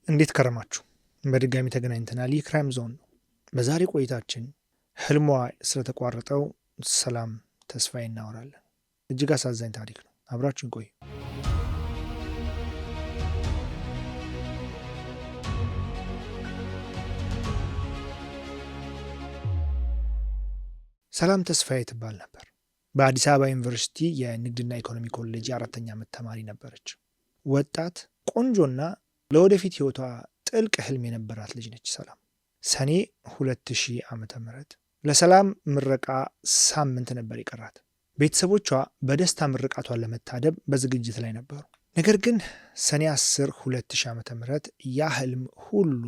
እንዴት ከረማችሁ? በድጋሚ ተገናኝተናል። ይህ ክራይም ዞን ነው። በዛሬ ቆይታችን ህልሟ ስለተቋረጠው ሰላም ተስፋዬ እናወራለን። እጅግ አሳዛኝ ታሪክ ነው። አብራችን ቆዩ። ሰላም ተስፋዬ ትባል ነበር። በአዲስ አበባ ዩኒቨርሲቲ የንግድና ኢኮኖሚ ኮሌጅ የአራተኛ ዓመት ተማሪ ነበረች። ወጣት፣ ቆንጆና ለወደፊት ህይወቷ ጥልቅ ህልም የነበራት ልጅ ነች። ሰላም ሰኔ 2000 ዓመተ ምህረት ለሰላም ምረቃ ሳምንት ነበር የቀራት። ቤተሰቦቿ በደስታ ምርቃቷን ለመታደም በዝግጅት ላይ ነበሩ። ነገር ግን ሰኔ 10 2000 ዓመተ ምህረት ያ ህልም ሁሉ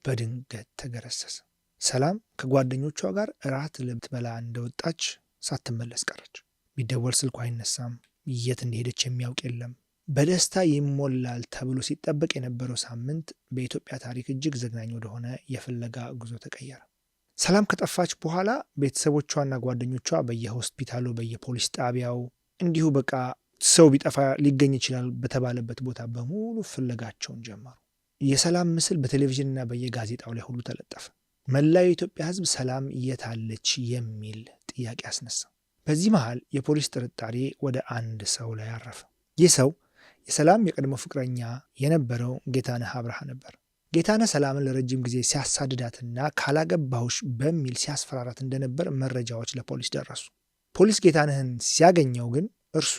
በድንገት ተገረሰሰ። ሰላም ከጓደኞቿ ጋር እራት ልትበላ እንደወጣች ሳትመለስ ቀረች። ቢደወል ስልኳ አይነሳም። የት እንደሄደች የሚያውቅ የለም። በደስታ ይሞላል ተብሎ ሲጠበቅ የነበረው ሳምንት በኢትዮጵያ ታሪክ እጅግ ዘግናኝ ወደሆነ የፍለጋ ጉዞ ተቀየረ። ሰላም ከጠፋች በኋላ ቤተሰቦቿና ጓደኞቿ በየሆስፒታሉ፣ በየፖሊስ ጣቢያው እንዲሁ በቃ ሰው ቢጠፋ ሊገኝ ይችላል በተባለበት ቦታ በሙሉ ፍለጋቸውን ጀመሩ። የሰላም ምስል በቴሌቪዥንና በየጋዜጣው ላይ ሁሉ ተለጠፈ። መላው የኢትዮጵያ ሕዝብ ሰላም የታለች የሚል ጥያቄ አስነሳ። በዚህ መሃል የፖሊስ ጥርጣሬ ወደ አንድ ሰው ላይ አረፈ። ይህ ሰው የሰላም የቀድሞ ፍቅረኛ የነበረው ጌታነህ አብርሃ ነበር። ጌታነህ ሰላምን ለረጅም ጊዜ ሲያሳድዳትና ካላገባሁሽ በሚል ሲያስፈራራት እንደነበር መረጃዎች ለፖሊስ ደረሱ። ፖሊስ ጌታነህን ሲያገኘው ግን እርሱ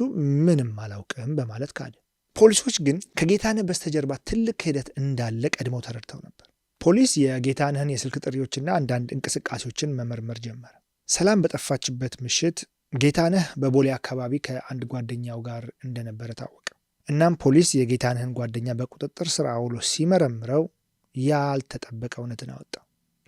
ምንም አላውቅም በማለት ካደ። ፖሊሶች ግን ከጌታነህ በስተጀርባ ትልቅ ክህደት እንዳለ ቀድመው ተረድተው ነበር። ፖሊስ የጌታነህን የስልክ ጥሪዎችና አንዳንድ እንቅስቃሴዎችን መመርመር ጀመረ። ሰላም በጠፋችበት ምሽት ጌታነህ በቦሌ አካባቢ ከአንድ ጓደኛው ጋር እንደነበረ ታወቀ። እናም ፖሊስ የጌታነህን ጓደኛ በቁጥጥር ስር አውሎ ሲመረምረው ያልተጠበቀ እውነትን አወጣ።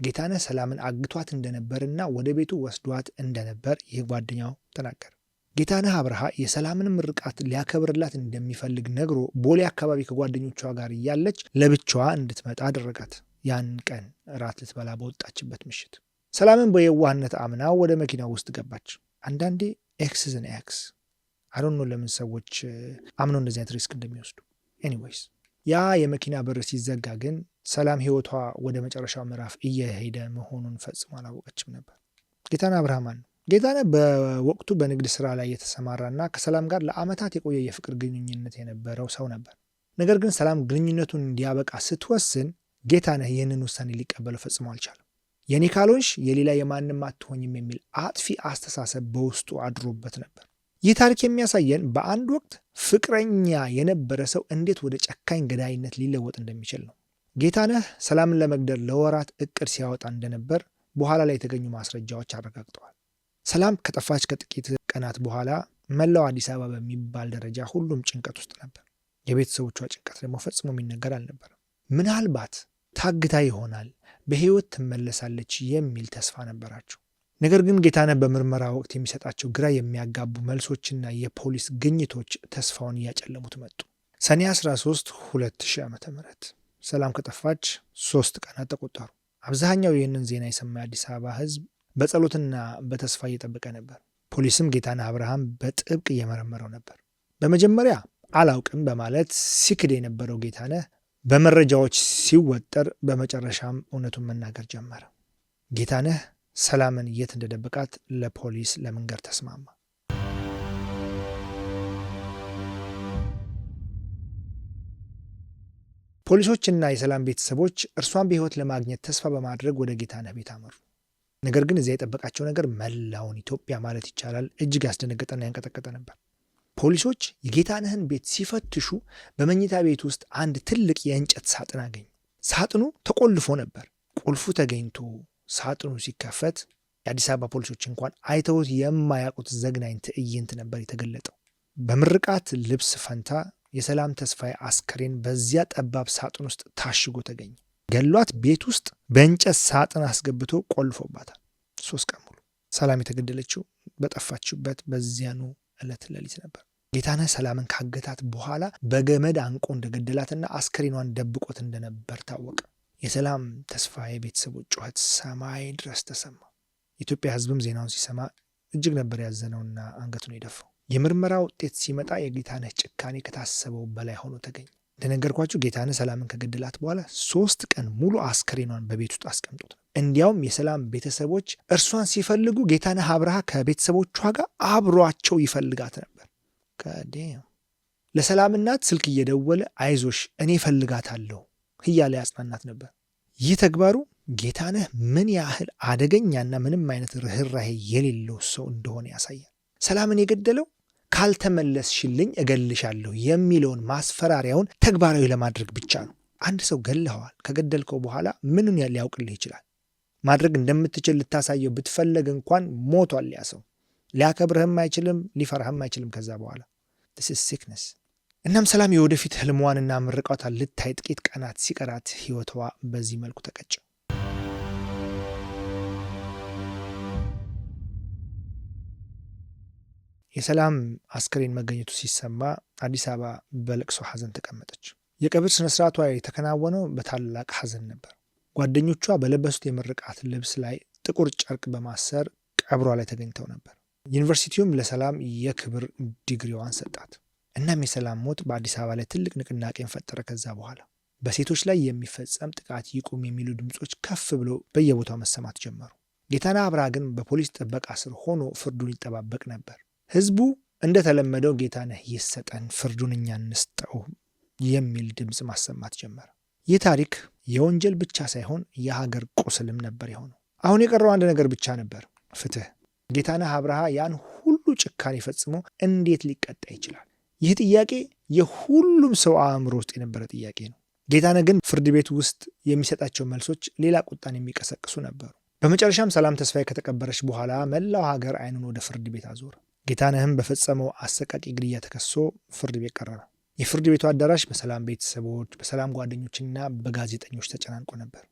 ጌታነህ ሰላምን አግቷት እንደነበርና ወደ ቤቱ ወስዷት እንደነበር ይህ ጓደኛው ተናገረ። ጌታነህ አብርሃ የሰላምን ምርቃት ሊያከብርላት እንደሚፈልግ ነግሮ ቦሌ አካባቢ ከጓደኞቿ ጋር እያለች ለብቻዋ እንድትመጣ አደረጋት። ያን ቀን እራት ልትበላ በወጣችበት ምሽት ሰላምን በየዋህነት አምና ወደ መኪናው ውስጥ ገባች። አንዳንዴ ኤክስዝን ኤክስ አዶኖ ለምን ሰዎች አምኖ እንደዚህ አይነት ሪስክ እንደሚወስዱ። ኤኒዌይስ ያ የመኪና በር ሲዘጋ ግን ሰላም ህይወቷ ወደ መጨረሻው ምዕራፍ እየሄደ መሆኑን ፈጽሞ አላወቀችም ነበር። ጌታነህ አብርሃ ማን ነው? ጌታነህ በወቅቱ በንግድ ስራ ላይ የተሰማራና ከሰላም ጋር ለዓመታት የቆየ የፍቅር ግንኙነት የነበረው ሰው ነበር። ነገር ግን ሰላም ግንኙነቱን እንዲያበቃ ስትወስን ጌታነህ ይህንን ውሳኔ ሊቀበለው ፈጽሞ አልቻለም። የኔ ካልሆንሽ የሌላ የማንም አትሆኝም የሚል አጥፊ አስተሳሰብ በውስጡ አድሮበት ነበር። ይህ ታሪክ የሚያሳየን በአንድ ወቅት ፍቅረኛ የነበረ ሰው እንዴት ወደ ጨካኝ ገዳይነት ሊለወጥ እንደሚችል ነው። ጌታነህ ሰላምን ለመግደል ለወራት እቅድ ሲያወጣ እንደነበር በኋላ ላይ የተገኙ ማስረጃዎች አረጋግጠዋል። ሰላም ከጠፋች ከጥቂት ቀናት በኋላ መላው አዲስ አበባ በሚባል ደረጃ ሁሉም ጭንቀት ውስጥ ነበር። የቤተሰቦቿ ጭንቀት ደግሞ ፈጽሞ የሚነገር አልነበረም። ምናልባት ታግታ ይሆናል፣ በህይወት ትመለሳለች የሚል ተስፋ ነበራቸው። ነገር ግን ጌታነህ በምርመራ ወቅት የሚሰጣቸው ግራ የሚያጋቡ መልሶችና የፖሊስ ግኝቶች ተስፋውን እያጨለሙት መጡ። ሰኔ 13 2000 ዓመተ ምህረት ሰላም ከጠፋች 3 ቀናት ተቆጠሩ። አብዛኛው ይህንን ዜና የሰማ የአዲስ አበባ ህዝብ በጸሎትና በተስፋ እየጠበቀ ነበር። ፖሊስም ጌታነህ አብርሃም በጥብቅ እየመረመረው ነበር። በመጀመሪያ አላውቅም በማለት ሲክድ የነበረው ጌታነህ በመረጃዎች ሲወጠር በመጨረሻም እውነቱን መናገር ጀመረ። ጌታነህ ሰላምን የት እንደደበቃት ለፖሊስ ለመንገር ተስማማ። ፖሊሶችና የሰላም ቤተሰቦች እርሷን በህይወት ለማግኘት ተስፋ በማድረግ ወደ ጌታነህ ቤት አመሩ። ነገር ግን እዚያ የጠበቃቸው ነገር መላውን ኢትዮጵያ ማለት ይቻላል እጅግ ያስደነገጠና ያንቀጠቀጠ ነበር። ፖሊሶች የጌታነህን ቤት ሲፈትሹ በመኝታ ቤት ውስጥ አንድ ትልቅ የእንጨት ሳጥን አገኙ። ሳጥኑ ተቆልፎ ነበር። ቁልፉ ተገኝቶ ሳጥኑ ሲከፈት የአዲስ አበባ ፖሊሶች እንኳን አይተውት የማያውቁት ዘግናኝ ትዕይንት ነበር የተገለጠው። በምርቃት ልብስ ፈንታ የሰላም ተስፋዬ አስከሬን በዚያ ጠባብ ሳጥን ውስጥ ታሽጎ ተገኘ። ገሏት ቤት ውስጥ በእንጨት ሳጥን አስገብቶ ቆልፎባታል። 3 ቀን ሙሉ ሰላም የተገደለችው በጠፋችበት በዚያኑ ዕለት ሌሊት ነበር። ጌታነህ ሰላምን ካገታት በኋላ በገመድ አንቆ እንደገደላትና አስከሬኗን ደብቆት እንደነበር ታወቀ። የሰላም ተስፋዬ ቤተሰቦች ጩኸት ሰማይ ድረስ ተሰማ። የኢትዮጵያ ሕዝብም ዜናውን ሲሰማ እጅግ ነበር ያዘነውና አንገቱን የደፋው። የምርመራ ውጤት ሲመጣ የጌታነህ ጭካኔ ከታሰበው በላይ ሆኖ ተገኘ። እንደነገርኳችሁ ጌታነህ ሰላምን ከገደላት በኋላ 3 ቀን ሙሉ አስከሬኗን በቤት ውስጥ አስቀምጦት። እንዲያውም የሰላም ቤተሰቦች እርሷን ሲፈልጉ ጌታነህ አብርሃ ከቤተሰቦቿ ጋር አብሯቸው ይፈልጋት ነበር። ለሰላም እናት ስልክ እየደወለ አይዞሽ እኔ እፈልጋታለሁ እያለ ያጽናናት ነበር። ይህ ተግባሩ ጌታነህ ምን ያህል አደገኛና ምንም አይነት ርኅራኄ የሌለው ሰው እንደሆነ ያሳያል። ሰላምን የገደለው ካልተመለስሽልኝ እገልሻለሁ የሚለውን ማስፈራሪያውን ተግባራዊ ለማድረግ ብቻ ነው። አንድ ሰው ገለኸዋል። ከገደልከው በኋላ ምንን ሊያውቅልህ ይችላል? ማድረግ እንደምትችል ልታሳየው ብትፈለግ እንኳን ሞቷል። ያ ሰው ሊያከብርህም አይችልም፣ ሊፈራህም አይችልም ከዛ በኋላ። this is sickness። እናም ሰላም የወደፊት ህልሟንና ምርቃቷን ልታይ ጥቂት ቀናት ሲቀራት ህይወቷ በዚህ መልኩ ተቀጨ። የሰላም አስከሬን መገኘቱ ሲሰማ አዲስ አበባ በለቅሶ ሐዘን ተቀመጠች። የቀብር ስነ ስርዓቷ የተከናወነው በታላቅ ሐዘን ነበር። ጓደኞቿ በለበሱት የምርቃት ልብስ ላይ ጥቁር ጨርቅ በማሰር ቀብሯ ላይ ተገኝተው ነበር። ዩኒቨርሲቲውም ለሰላም የክብር ዲግሪዋን ሰጣት። እናም የሰላም ሞት በአዲስ አበባ ላይ ትልቅ ንቅናቄን ፈጠረ። ከዛ በኋላ በሴቶች ላይ የሚፈጸም ጥቃት ይቁም የሚሉ ድምጾች ከፍ ብለው በየቦታው መሰማት ጀመሩ። ጌታነህ አብርሃ ግን በፖሊስ ጥበቃ ስር ሆኖ ፍርዱን ይጠባበቅ ነበር። ህዝቡ እንደተለመደው ጌታነህ ይሰጠን፣ ፍርዱን እኛ እንስጠው የሚል ድምፅ ማሰማት ጀመረ። ይህ ታሪክ የወንጀል ብቻ ሳይሆን የሀገር ቁስልም ነበር የሆነው። አሁን የቀረው አንድ ነገር ብቻ ነበር፣ ፍትህ። ጌታነህ አብርሃ ያን ሁሉ ጭካኔ ፈጽሞ እንዴት ሊቀጣ ይችላል? ይህ ጥያቄ የሁሉም ሰው አእምሮ ውስጥ የነበረ ጥያቄ ነው። ጌታነህ ግን ፍርድ ቤት ውስጥ የሚሰጣቸው መልሶች ሌላ ቁጣን የሚቀሰቅሱ ነበሩ። በመጨረሻም ሰላም ተስፋዬ ከተቀበረች በኋላ መላው ሀገር አይኑን ወደ ፍርድ ቤት አዞረ። ጌታነህም በፈጸመው አሰቃቂ ግድያ ተከሶ ፍርድ ቤት ቀረበ። የፍርድ ቤቱ አዳራሽ በሰላም ቤተሰቦች፣ በሰላም ጓደኞችና በጋዜጠኞች ተጨናንቆ ነበር።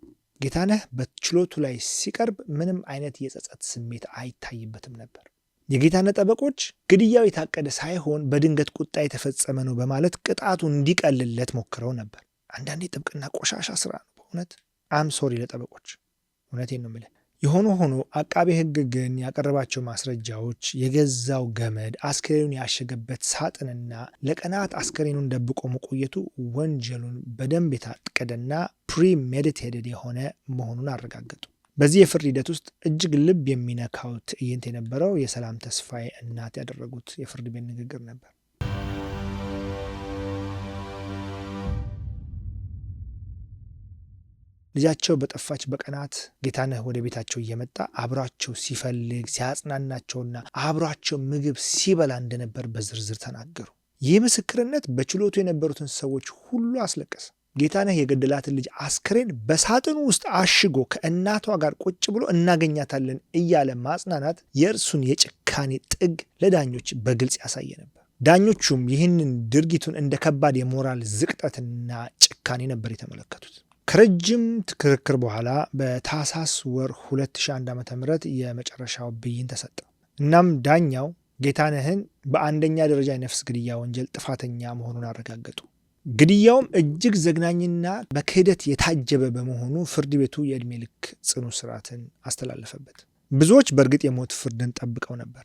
ጌታነህ በችሎቱ ላይ ሲቀርብ ምንም አይነት የጸጸት ስሜት አይታይበትም ነበር። የጌታነህ ጠበቆች ግድያው የታቀደ ሳይሆን በድንገት ቁጣ የተፈጸመ ነው በማለት ቅጣቱ እንዲቀልለት ሞክረው ነበር። አንዳንዴ ጥብቅና ቆሻሻ ስራ ነው በእውነት። አም ሶሪ ለጠበቆች፣ እውነቴን ነው የምልህ። የሆነ ሆኖ አቃቤ ሕግ ግን ያቀረባቸው ማስረጃዎች የገዛው ገመድ፣ አስከሬኑን ያሸገበት ሳጥንና ለቀናት አስከሬኑን ደብቆ መቆየቱ ወንጀሉን በደንብ የታቀደና ፕሪሜዲቴትድ የሆነ መሆኑን አረጋገጡ። በዚህ የፍርድ ሂደት ውስጥ እጅግ ልብ የሚነካው ትዕይንት የነበረው የሰላም ተስፋዬ እናት ያደረጉት የፍርድ ቤት ንግግር ነበር። ልጃቸው በጠፋች በቀናት ጌታነህ ወደ ቤታቸው እየመጣ አብሯቸው ሲፈልግ ሲያጽናናቸውና አብሯቸው ምግብ ሲበላ እንደነበር በዝርዝር ተናገሩ። ይህ ምስክርነት በችሎቱ የነበሩትን ሰዎች ሁሉ አስለቀሰ። ጌታነህ የገደላትን ልጅ አስከሬን በሳጥኑ ውስጥ አሽጎ ከእናቷ ጋር ቁጭ ብሎ እናገኛታለን እያለ ማጽናናት የእርሱን የጭካኔ ጥግ ለዳኞች በግልጽ ያሳየ ነበር። ዳኞቹም ይህንን ድርጊቱን እንደ ከባድ የሞራል ዝቅጠትና ጭካኔ ነበር የተመለከቱት። ከረጅም ክርክር በኋላ በታህሳስ ወር 2001 ዓ.ም የመጨረሻው ብይን ተሰጠ። እናም ዳኛው ጌታነህን በአንደኛ ደረጃ የነፍስ ግድያ ወንጀል ጥፋተኛ መሆኑን አረጋገጡ። ግድያውም እጅግ ዘግናኝና በክህደት የታጀበ በመሆኑ ፍርድ ቤቱ የዕድሜ ልክ ጽኑ እስራትን አስተላለፈበት። ብዙዎች በእርግጥ የሞት ፍርድን ጠብቀው ነበር።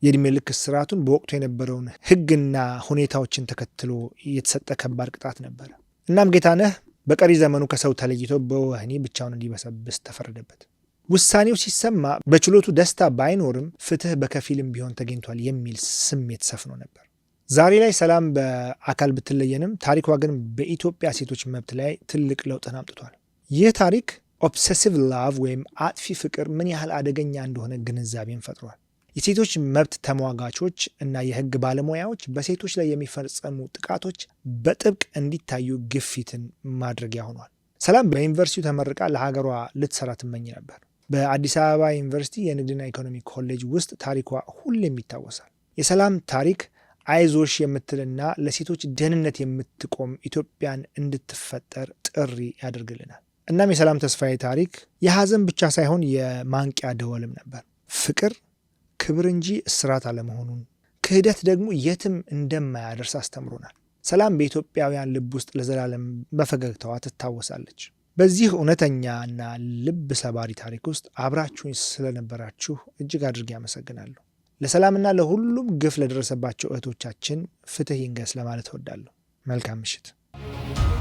የዕድሜ ልክ እስራቱን በወቅቱ የነበረውን ሕግና ሁኔታዎችን ተከትሎ የተሰጠ ከባድ ቅጣት ነበር። እናም ጌታነህ በቀሪ ዘመኑ ከሰው ተለይቶ በወህኒ ብቻውን እንዲበሰብስ ተፈረደበት። ውሳኔው ሲሰማ በችሎቱ ደስታ ባይኖርም ፍትህ በከፊልም ቢሆን ተገኝቷል የሚል ስሜት ሰፍኖ ነበር። ዛሬ ላይ ሰላም በአካል ብትለየንም ታሪኳ ግን በኢትዮጵያ ሴቶች መብት ላይ ትልቅ ለውጥን አምጥቷል። ይህ ታሪክ ኦብሰሲቭ ላቭ ወይም አጥፊ ፍቅር ምን ያህል አደገኛ እንደሆነ ግንዛቤን ፈጥሯል። የሴቶች መብት ተሟጋቾች እና የህግ ባለሙያዎች በሴቶች ላይ የሚፈጸሙ ጥቃቶች በጥብቅ እንዲታዩ ግፊትን ማድረጊያ ሆኗል። ሰላም በዩኒቨርሲቲው ተመርቃ ለሀገሯ ልትሰራ ትመኝ ነበር። በአዲስ አበባ ዩኒቨርሲቲ የንግድና ኢኮኖሚ ኮሌጅ ውስጥ ታሪኳ ሁሌም ይታወሳል። የሰላም ታሪክ አይዞሽ የምትልና ለሴቶች ደህንነት የምትቆም ኢትዮጵያን እንድትፈጠር ጥሪ ያደርግልናል። እናም የሰላም ተስፋዬ ታሪክ የሀዘን ብቻ ሳይሆን የማንቂያ ደወልም ነበር። ፍቅር ክብር እንጂ እስራት አለመሆኑን፣ ክህደት ደግሞ የትም እንደማያደርስ አስተምሮናል። ሰላም በኢትዮጵያውያን ልብ ውስጥ ለዘላለም በፈገግታዋ ትታወሳለች። በዚህ እውነተኛና ልብ ሰባሪ ታሪክ ውስጥ አብራችሁኝ ስለነበራችሁ እጅግ አድርጌ አመሰግናለሁ። ለሰላምና ለሁሉም ግፍ ለደረሰባቸው እህቶቻችን ፍትህ ይንገስ ለማለት እወዳለሁ። መልካም ምሽት። ነው።